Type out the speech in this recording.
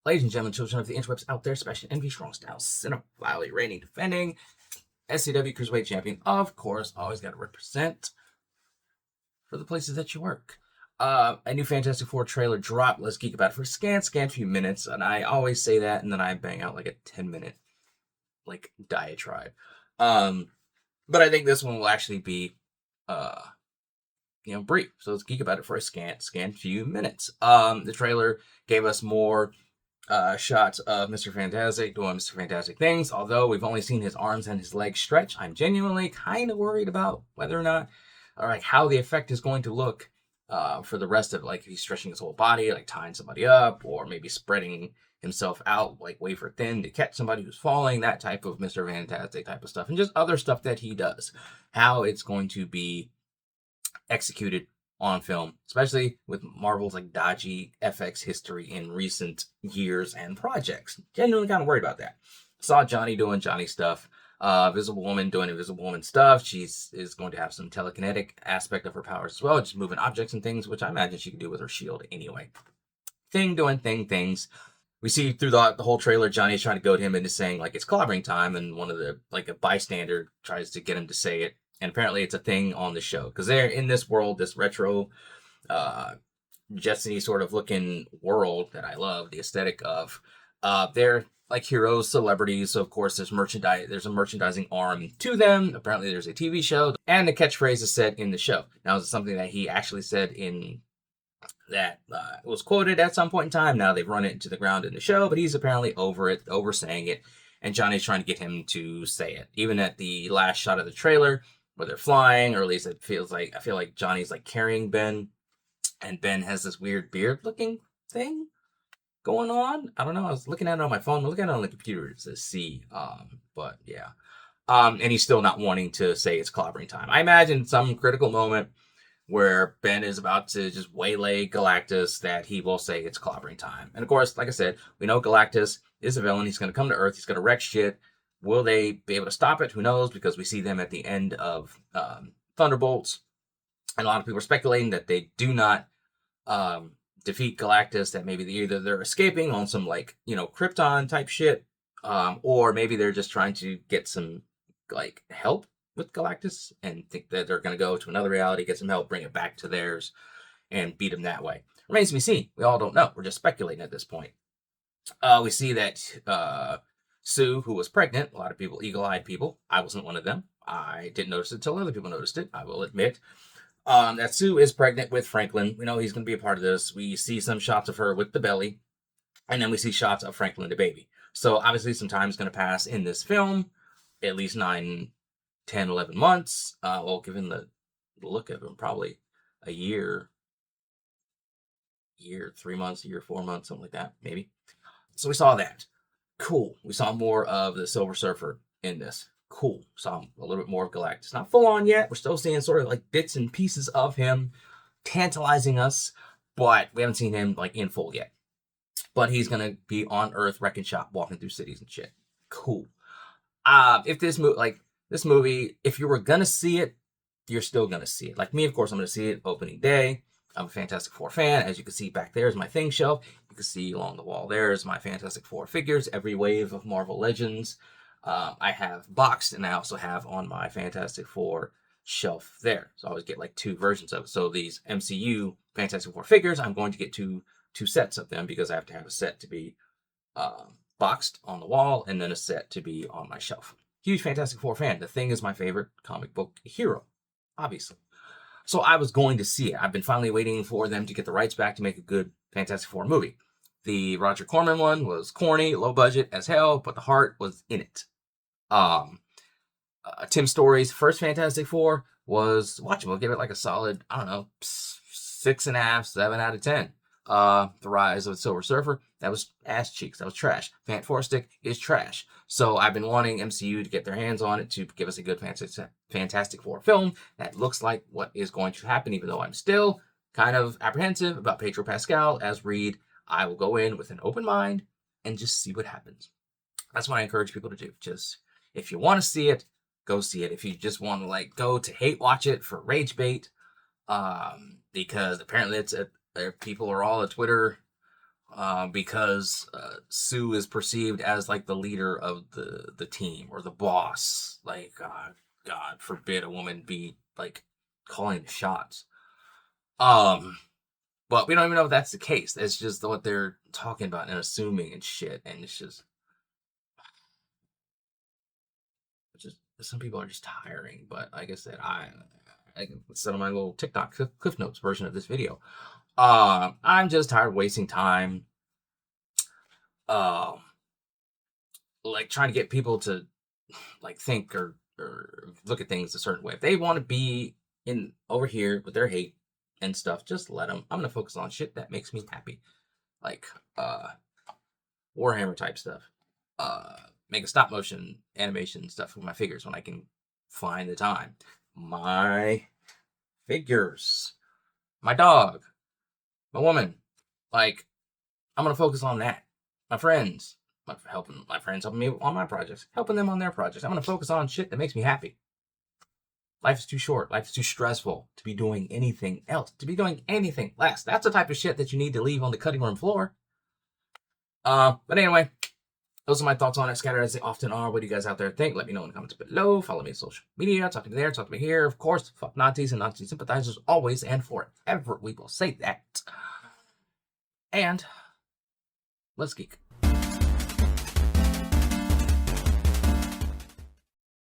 Ladies and gentlemen, children of the interwebs out there, Sebastion Envi, strong style, cinephile, reigning, defending SCW Cruiserweight Champion. Of course, always got to represent for the places that you work. A new Fantastic Four trailer dropped. Let's geek about it for a few minutes. And I always say that, and then I bang out like a 10-minute diatribe. But I think this one will actually be brief. So let's geek about it for a few minutes. The trailer gave us more shots of Mr. Fantastic doing Mr. Fantastic things. Although we've only seen his arms and his legs stretch, I'm genuinely kind of worried about whether or not, or like how the effect is going to look for the rest of it. Like if he's stretching his whole body, like tying somebody up, or maybe spreading himself out like wafer thin to catch somebody who's falling, that type of Mr. Fantastic type of stuff, and just other stuff that he does. How it's going to be executed on film, especially with Marvel's like dodgy FX history in recent years and projects. Genuinely kind of worried about that. Saw Johnny doing Johnny stuff. Invisible Woman doing Invisible Woman stuff. She's is going to have some telekinetic aspect of her powers as well, just moving objects and things, which I imagine she can do with her shield anyway. Thing doing things. We see through the whole trailer, Johnny's trying to goad him into saying like it's clobbering time, and one of the a bystander tries to get him to say it. And apparently it's a thing on the show because they're in this world, this retro, Jetsony sort of looking world that I love the aesthetic of. They're like heroes, celebrities. So of course there's merchandise. There's a merchandising arm to them. Apparently there's a TV show, and the catchphrase is said in the show. Now it's something that he actually said in that was quoted at some point in time. Now they've run it into the ground in the show, but he's apparently over saying it, and Johnny's trying to get him to say it. Even at the last shot of the trailer, where they're flying, or at least I feel like Johnny's like carrying Ben, and Ben has this weird beard looking thing going on. I don't know. I was looking at it on my phone. I'm looking at it on the computer to see. But yeah. And he's still not wanting to say it's clobbering time. I imagine some critical moment where Ben is about to just waylay Galactus that he will say it's clobbering time. And of course, like I said, we know Galactus is a villain. He's going to come to Earth. He's going to wreck shit. Will they be able to stop it? Who knows? Because we see them at the end of Thunderbolts. And a lot of people are speculating that they do not defeat Galactus, that maybe either they're escaping on some Krypton type shit, or maybe they're just trying to get some help with Galactus and think that they're going to go to another reality, get some help, bring it back to theirs, and beat him that way. Remains to be seen. We all don't know. We're just speculating at this point. We see that Sue, who was pregnant, a lot of people, eagle-eyed people, I wasn't one of them. I didn't notice it until other people noticed it, I will admit. That Sue is pregnant with Franklin. We know he's going to be a part of this. We see some shots of her with the belly, and then we see shots of Franklin the baby. So obviously some time is going to pass in this film, at least 9, 10, 11 months. Well, given the look of him, probably a year, 3 months, 4 months, something like that, maybe. So we saw that. Cool. We saw more of the Silver Surfer in this. Cool. Saw a little bit more of Galactus. Not full on yet. We're still seeing sort of like bits and pieces of him tantalizing us, but we haven't seen him in full yet. But he's gonna be on Earth wrecking shop, walking through cities and shit. Cool. If this movie, if you were gonna see it, you're still gonna see it. Like me, of course, I'm gonna see it opening day. I'm a Fantastic Four fan. As you can see back there is my thing shelf. You can see along the wall there is my Fantastic Four figures, every wave of Marvel Legends. I have boxed, and I also have on my Fantastic Four shelf there. So I always get 2 versions of it. So these MCU Fantastic Four figures, I'm going to get two sets of them because I have to have a set to be boxed on the wall and then a set to be on my shelf. Huge Fantastic Four fan. The Thing is my favorite comic book hero, obviously. So I was going to see it. I've been finally waiting for them to get the rights back to make a good Fantastic Four movie. The Roger Corman one was corny, low budget as hell, but the heart was in it. Tim Story's first Fantastic Four was watchable. Give it a solid, 6.5, 7 out of 10. The Rise of the Silver Surfer, that was ass cheeks. That was trash. Fantastic is trash. So I've been wanting MCU to get their hands on it to give us a good Fantastic Four film that looks like what is going to happen, even though I'm still kind of apprehensive about Pedro Pascal as Reed. I will go in with an open mind and just see what happens. That's what I encourage people to do. Just, if you want to see it, go see it. If you just want to go to hate watch it for rage bait, because apparently people are all at Twitter because Sue is perceived as like the leader of the team or the boss. Like, God forbid a woman be like calling the shots. But we don't even know if that's the case. It's just what they're talking about and assuming and shit, and it's just some people are just tiring. But like I said, I can set on my little TikTok Cliff Notes version of this video. I'm just tired of wasting time. Um, like trying to get people to like think or look at things a certain way. If they want to be in over here with their hate and stuff, just let them. I'm gonna focus on shit that makes me happy, like Warhammer type stuff. Make a stop motion animation stuff with my figures when I can find the time. My figures, my dog, my woman. Like, I'm gonna focus on that. My friends, my friends helping me on my projects, helping them on their projects. I'm gonna focus on shit that makes me happy. Life is too short. Life is too stressful to be doing anything else. To be doing anything less. That's the type of shit that you need to leave on the cutting room floor. But anyway, those are my thoughts on it, scattered as they often are. What do you guys out there think? Let me know in the comments below. Follow me on social media. Talk to me there. Talk to me here. Of course, fuck Nazis and Nazi sympathizers always and forever. We will say that. And let's geek.